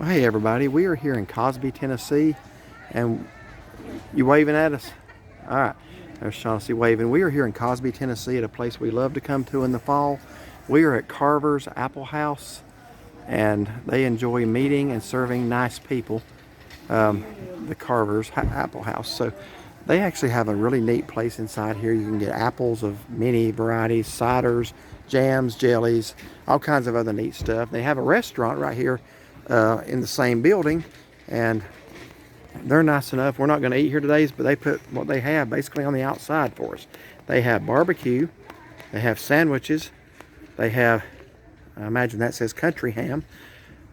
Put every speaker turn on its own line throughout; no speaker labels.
Well, hey everybody, we are here in Cosby, Tennessee, and you waving at us? All right, there's Shaughnessy waving. We are here in Cosby, Tennessee at a place we love to come to in the fall. We are at Carver's Applehouse, and they enjoy meeting and serving nice people, the Carver's Applehouse. So they actually have a really neat place inside here. You can get apples of many varieties, ciders, jams, jellies, all kinds of other neat stuff. They have a restaurant right here in the same building, and they're nice enough. We're not going to eat here today, but they put what they have basically on the outside for us. They have barbecue, they have sandwiches, they have, I imagine that says country ham,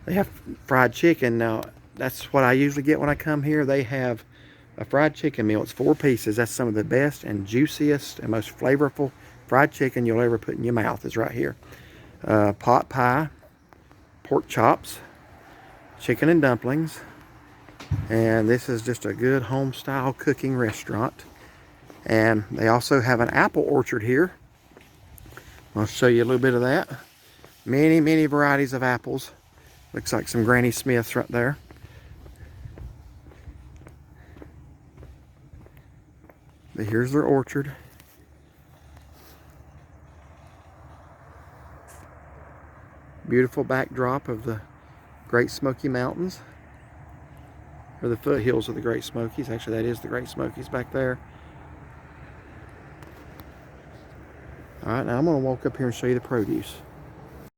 they have fried chicken. Now that's what I usually get when I come here. They have a fried chicken meal. It's 4 pieces. That's some of the best and juiciest and most flavorful fried chicken you'll ever put in your mouth is right here. Pot pie, pork chops, chicken and dumplings, and this is just a good home style cooking restaurant. And they also have an apple orchard here. I'll show you a little bit of that. Many varieties of apples. Looks like some Granny Smiths right there. But here's their orchard. Beautiful backdrop of the Great Smoky Mountains, or the foothills of the Great Smokies. Actually, that is the Great Smokies back there. All right, now I'm going to walk up here and show you the produce.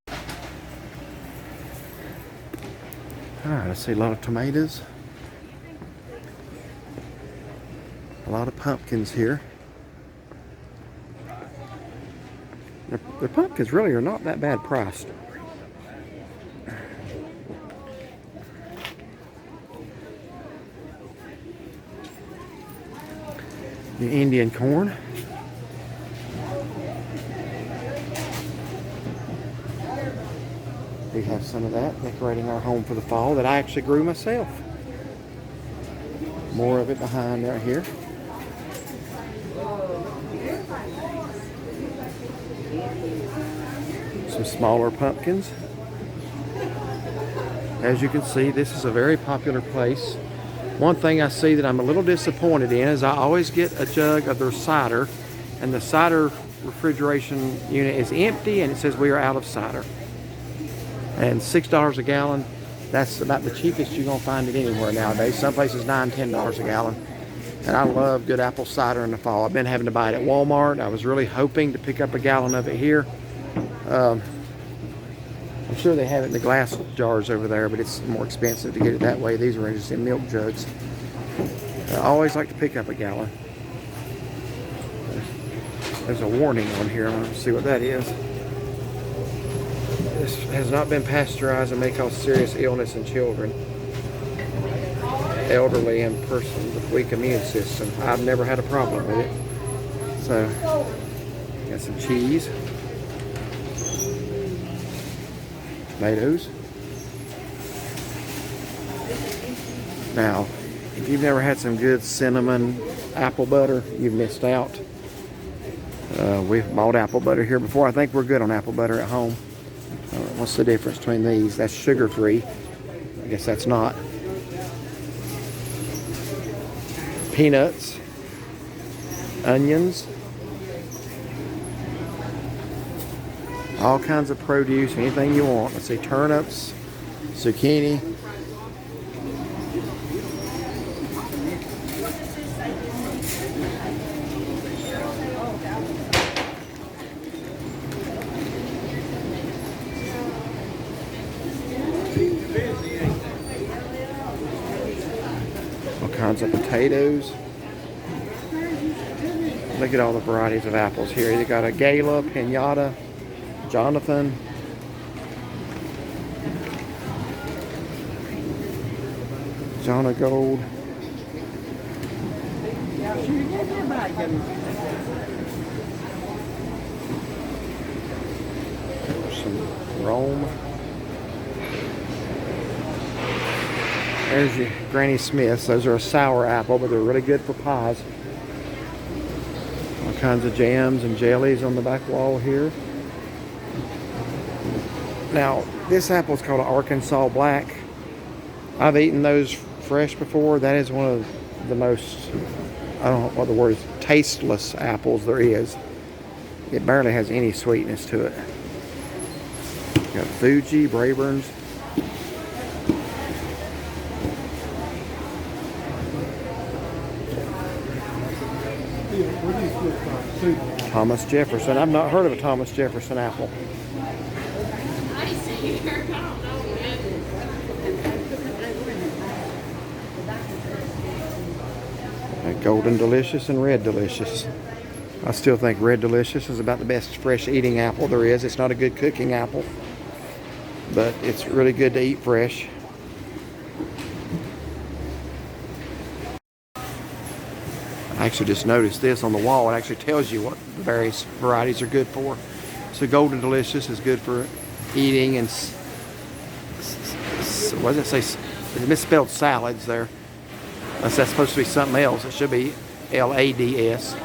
All right, I see a lot of tomatoes, a lot of pumpkins here. The pumpkins really are not that bad priced. The Indian corn. We have some of that decorating our home for the fall that I actually grew myself. More of it behind right here. Some smaller pumpkins. As you can see, this is a very popular place. One thing I see that I'm a little disappointed in is I always get a jug of their cider, and the cider refrigeration unit is empty and it says we are out of cider. And $6 a gallon, that's about the cheapest you're going to find it anywhere nowadays. Some places $9, $10 a gallon. And I love good apple cider in the fall. I've been having to buy it at Walmart. I was really hoping to pick up a gallon of it here. I'm sure they have it in the glass jars over there, but it's more expensive to get it that way. These are just in milk jugs. I always like to pick up a gallon. There's a warning on here. I'm going to see what that is. This has not been pasteurized and may cause serious illness in children, elderly, and persons with weak immune system. I've never had a problem with it. So, got some cheese. Tomatoes. Now, if you've never had some good cinnamon apple butter, you've missed out. We've bought apple butter here before. I think we're good on apple butter at home. What's the difference between these? That's sugar-free. I guess that's not. Peanuts, onions, all kinds of produce, anything you want. Let's see, turnips, zucchini. All kinds of potatoes. Look at all the varieties of apples here. You got a Gala, Pinata, Jonathan, Jonna Gold. Some Rome. There's your Granny Smiths. Those are a sour apple, but they're really good for pies. All kinds of jams and jellies on the back wall here. Now, this apple is called an Arkansas Black. I've eaten those fresh before. That is one of the most, I don't know what the word is, tasteless apples there is. It barely has any sweetness to it. Got Fuji, Braeburns. Thomas Jefferson. I've not heard of a Thomas Jefferson apple. Golden Delicious and Red Delicious. I still think Red Delicious is about the best fresh eating apple there is. It's not a good cooking apple, but it's really good to eat fresh. I actually just noticed this on the wall. It actually tells you what the various varieties are good for. So Golden Delicious is good for eating, and what does it say? It misspelled salads there. That's supposed to be something else. It should be LADS.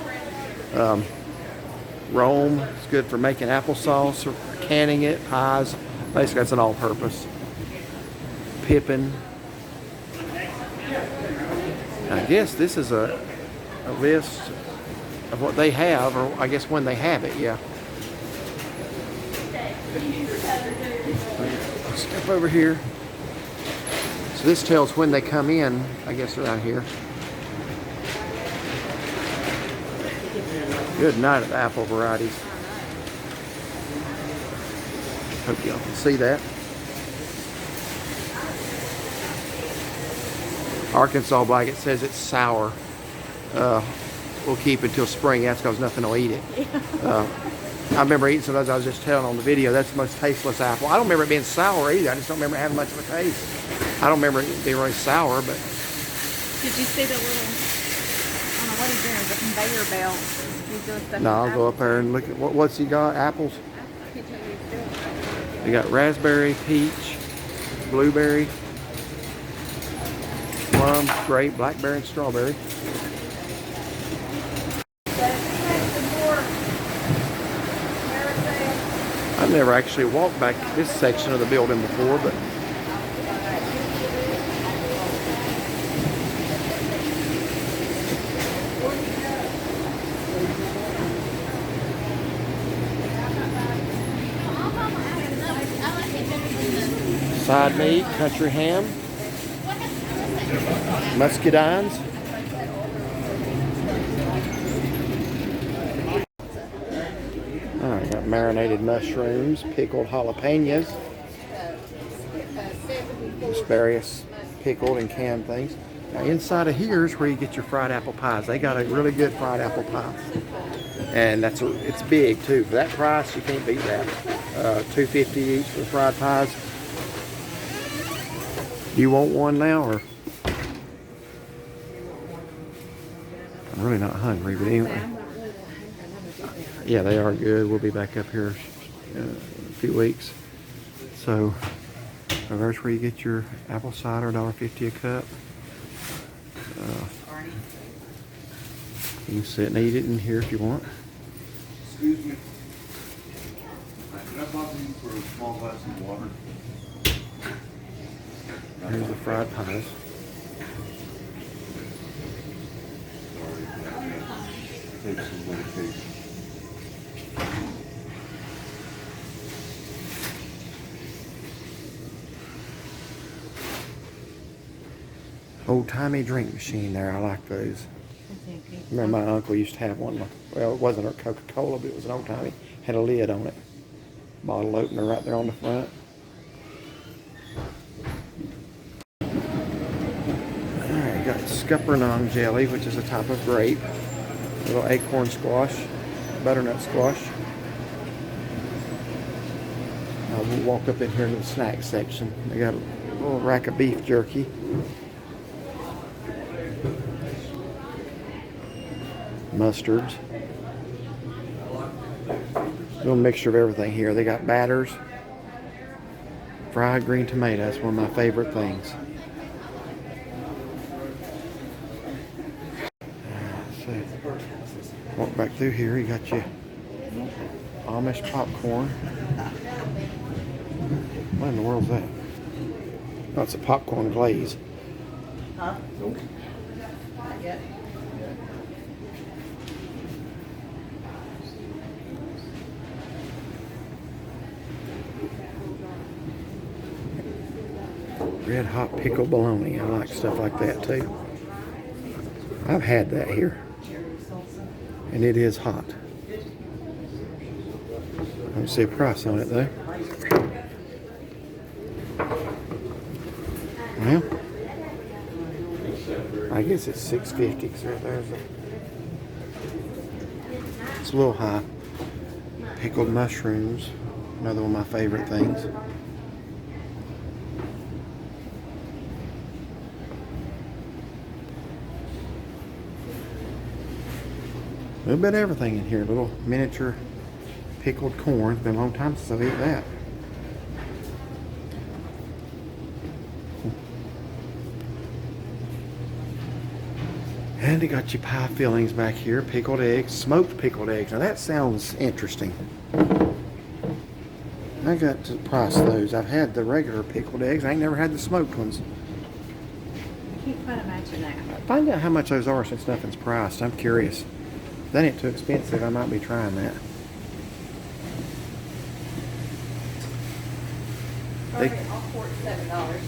Rome is good for making applesauce or canning it, pies. Basically, that's an all-purpose. Pippin. I guess this is a list of what they have, or I guess when they have it, yeah. Step over here. So this tells when they come in, I guess around here. Good night of apple varieties. Hope y'all can see that. Arkansas Black, it says it's sour. We'll keep it until spring. That's because nothing will eat it. I remember eating some of those. I was just telling on the video. That's the most tasteless apple. I don't remember it being sour either. I just don't remember it having much of a taste. I don't remember it being really sour, but.
Did you see the little, I don't know what he's doing, the conveyor belt? He's doing stuff.
No, I'll go up there and look at what's he got. Apples. We got raspberry, peach, blueberry, plum, grape, blackberry, and strawberry. I've never actually walked back this section of the building before, but side meat, country ham, muscadines. Alright, got marinated mushrooms, pickled jalapenos, just various pickled and canned things. Now inside of here is where you get your fried apple pies. They got a really good fried apple pie. And it's big too. For that price, you can't beat that. $2.50 each for the fried pies. Do you want one now, or? I'm really not hungry, but anyway. Yeah, they are good. We'll be back up here in a few weeks. So, there's where you get your apple cider, $1.50 a cup. You can sit and eat it in here if you want.
Excuse me. Can I bother you for a small glass of water?
Here's the fried pies.
Take some medication.
Old-timey drink machine there. I like those. Remember my uncle used to have one. Well, it wasn't a Coca-Cola, but it was an old-timey. Had a lid on it. Bottle opener right there on the front. Alright, got scuppernong jelly, which is a type of grape. Little acorn squash, butternut squash. We'll walk up in here to the snack section. They got a little rack of beef jerky. Mustards. Little mixture of everything here. They got batters. Fried green tomatoes, one of my favorite things. So, walk back through here. You got your Amish popcorn. What in the world is that? Oh, it's a popcorn glaze.
Huh?
Nope.
Not yet.
Red hot pickled bologna. I like stuff like that too. I've had that here. And it is hot. I don't see a price on it though. Well, I guess it's $6.50. So it's a little high. Pickled mushrooms, another one of my favorite things. A little bit of everything in here. Little miniature pickled corn. It's been a long time since I've eaten that. And you got your pie fillings back here. Pickled eggs, smoked pickled eggs. Now that sounds interesting. I got to price those. I've had the regular pickled eggs. I ain't never had the smoked ones.
I can't quite imagine that.
Find out how much those are since nothing's priced. I'm curious. If that ain't too expensive, I might be trying that.
All quart $7.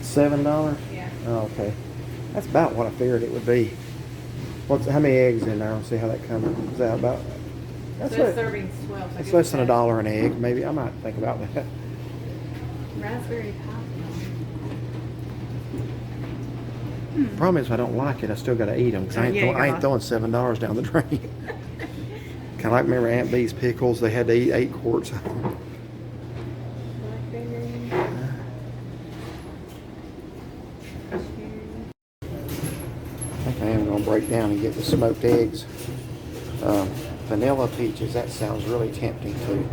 $7?
Yeah.
Oh, okay. That's about what I figured it would be. How many eggs in there? I'll see how that comes. Is that about? That's
So
what,
serving's 12. So I
it's
guess
less than
that's
$1 an egg. Maybe I might think about that.
Raspberry pie.
Problem is, if I don't like it, I still got to eat them because I ain't throwing $7 down the drain. Kind of like remember Aunt Bee's pickles? They had to eat 8 quarts of them. I think I am going to break down and get the smoked eggs. Vanilla peaches, that sounds really tempting too.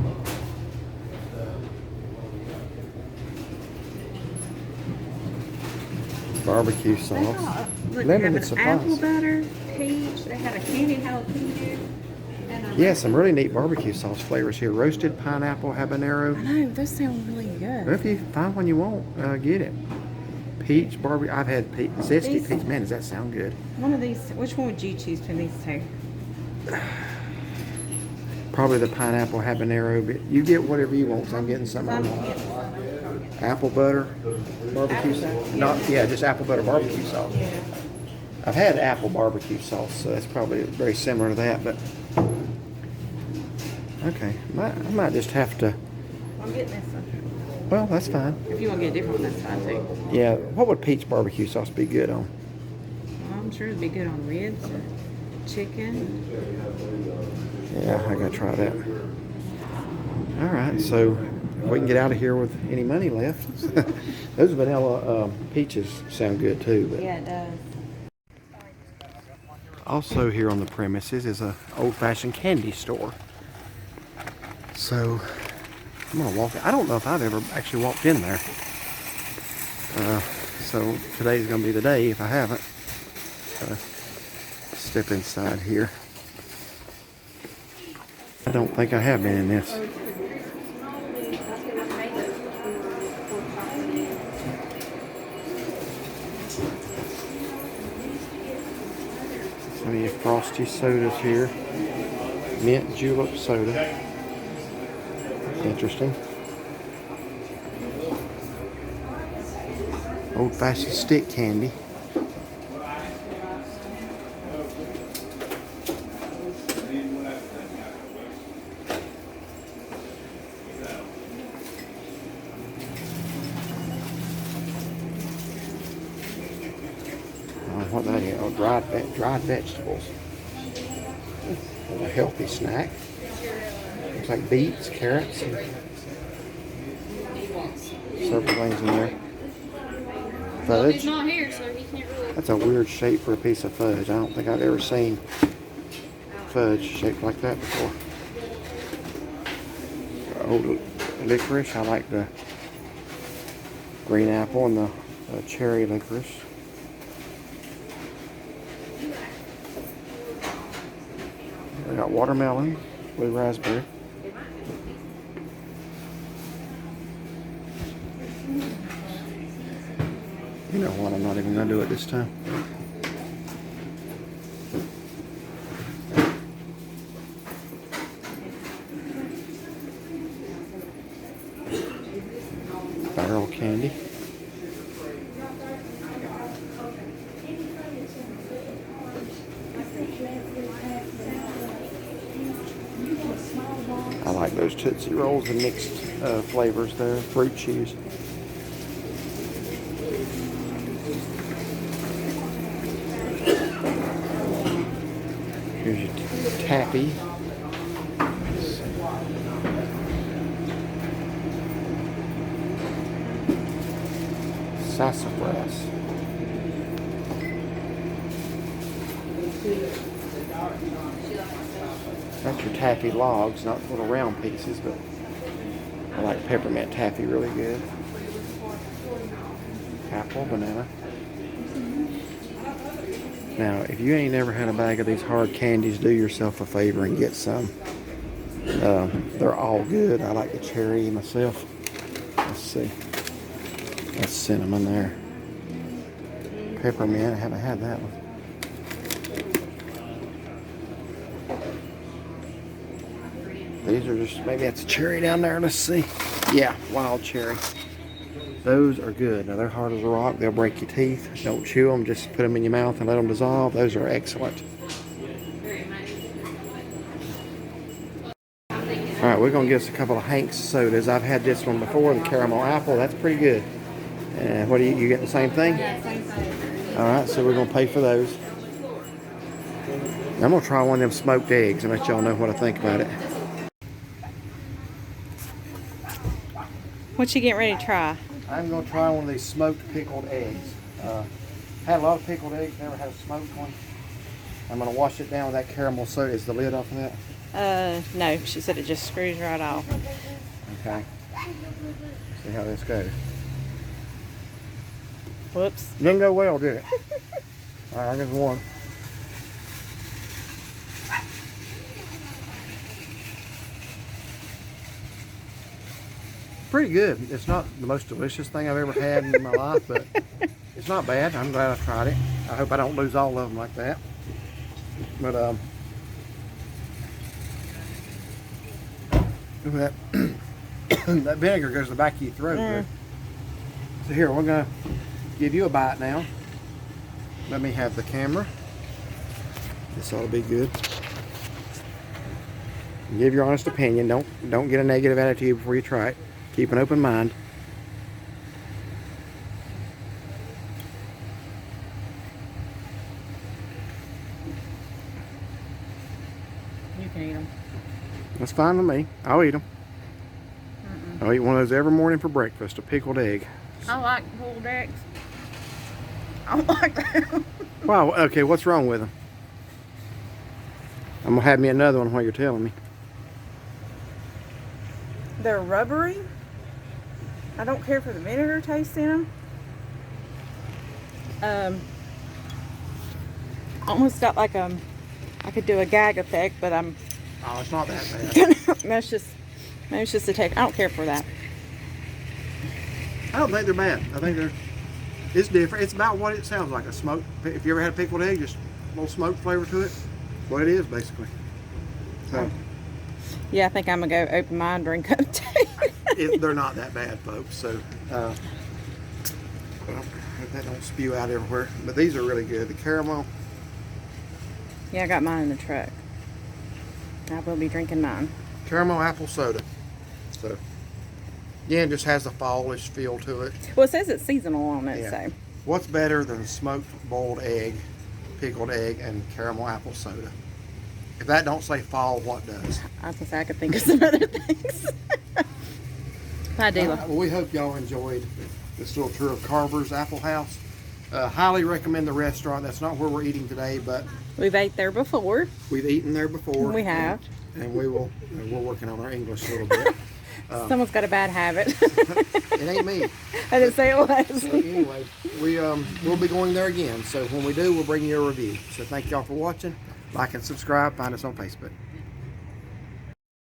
Barbecue sauce.
Look,
Limited
they have an apple
supplies.
butter, peach, they have a candied jalapeno. And a
Yeah, some really neat barbecue sauce flavors here. Roasted pineapple habanero.
I know, those sound really good.
Well, if you find one you want, get it. Peach barbecue. I've had zesty
These-
peach. Man, does that sound good?
One of these, which one would you choose between these two?
Probably the pineapple habanero. But you get whatever you want. So I'm getting something I want. Apple butter barbecue sauce. Just apple butter barbecue sauce. I've had apple barbecue sauce, so that's probably very similar to that. But okay, I might just have to.
I'm getting this one.
Well, that's fine.
If you want to get a different one, that's fine too.
Yeah, what would peach barbecue sauce be good on?
Well, I'm sure it'd be good on ribs or chicken.
Yeah, I gotta try that. All right, so we can get out of here with any money left. Those vanilla peaches sound good too. But
Yeah, it does.
also here on the premises is a old-fashioned candy store. So I'm gonna walk. I don't know if I've ever actually walked in there. So today's gonna be the day if I haven't. Step inside here. I don't think I have been in this. So you have frosty sodas here. Mint julep soda. Interesting. Old-fashioned stick candy. What that is? Oh, dried vegetables. A healthy snack. Looks like beets, carrots, and several things in there. Fudge.
He's not here, so he can't really.
That's a weird shape for a piece of fudge. I don't think I've ever seen fudge shaped like that before. Old licorice. I like the green apple and the cherry licorice. We got watermelon, blue raspberry. You know what? I'm not even gonna do it this time. Barrel candy. I like those Tootsie Rolls and mixed flavors there, fruit cheese. Here's your taffy. Sassafras. That's your taffy logs, not little round pieces, but I like peppermint taffy really good. Apple, banana. Now, if you ain't never had a bag of these hard candies, do yourself a favor and get some. They're all good. I like the cherry myself. Let's see. That's cinnamon there. Peppermint, I haven't had that one. These are just, maybe that's a cherry down there. Let's see. Yeah, wild cherry. Those are good. Now, they're hard as a rock. They'll break your teeth. Don't chew them. Just put them in your mouth and let them dissolve. Those are excellent. All right, we're going to get us a couple of Hank's sodas. I've had this one before, the caramel apple. That's pretty good. And what do you get the same thing?
Yeah, same thing.
All right, so we're going to pay for those. I'm going to try one of them smoked eggs and let y'all know what I think about it.
What you getting ready to try?
I'm going to try one of these smoked pickled eggs. Had a lot of pickled eggs, never had a smoked one. I'm going to wash it down with that caramel soda. Is the lid off of that?
No, she said it just screws right off.
Okay. See how this goes.
Whoops.
Didn't go well, did it? All right, I guess one. Pretty good. It's not the most delicious thing I've ever had in my life, but it's not bad. I'm glad I tried it. I hope I don't lose all of them like that. But that that vinegar goes to the back of your throat. So here, we're gonna give you a bite now. Let me have the camera. This ought to be good. Give your honest opinion. Don't get a negative attitude before you try it. Keep an open mind.
You can eat them.
That's fine with me. I'll eat them. I'll eat one of those every morning for breakfast, a pickled egg.
I like boiled eggs. I don't like them.
Wow, okay, what's wrong with them? I'm gonna have me another one while you're telling me.
They're rubbery. I don't care for the vinegar taste in them. Almost got like I could do a gag effect, but I'm.
Oh, it's not that bad.
That's just, maybe it's just the taste. I don't care for that.
I don't think they're bad. I think it's different. It's about what it sounds like. A smoked, if you ever had a pickled egg, just a little smoked flavor to it. What it is, basically. So,
Yeah, I think I'm gonna go open mine, drink up tea.
they're not that bad, folks. So, well, hope that don't spew out everywhere. But these are really good. The caramel.
Yeah, I got mine in the truck. I will be drinking mine.
Caramel apple soda. So, yeah, it just has a fallish feel to it.
Well, it says it's seasonal on it,
Yeah.
so.
What's better than smoked boiled egg, pickled egg, and caramel apple soda? If that don't say fall, what does?
I was gonna say I could think of some other things. I do.
Well, we hope y'all enjoyed this little tour of Carver's Applehouse. Highly recommend the restaurant. That's not where we're eating today, but
We've ate there before.
we've eaten there before.
We have.
And we're working on our English a little bit.
Someone's got a bad habit.
It ain't me.
I didn't say it was.
So anyway, we'll be going there again. So when we do, we'll bring you a review. So thank y'all for watching. Like and subscribe. Find us on Facebook.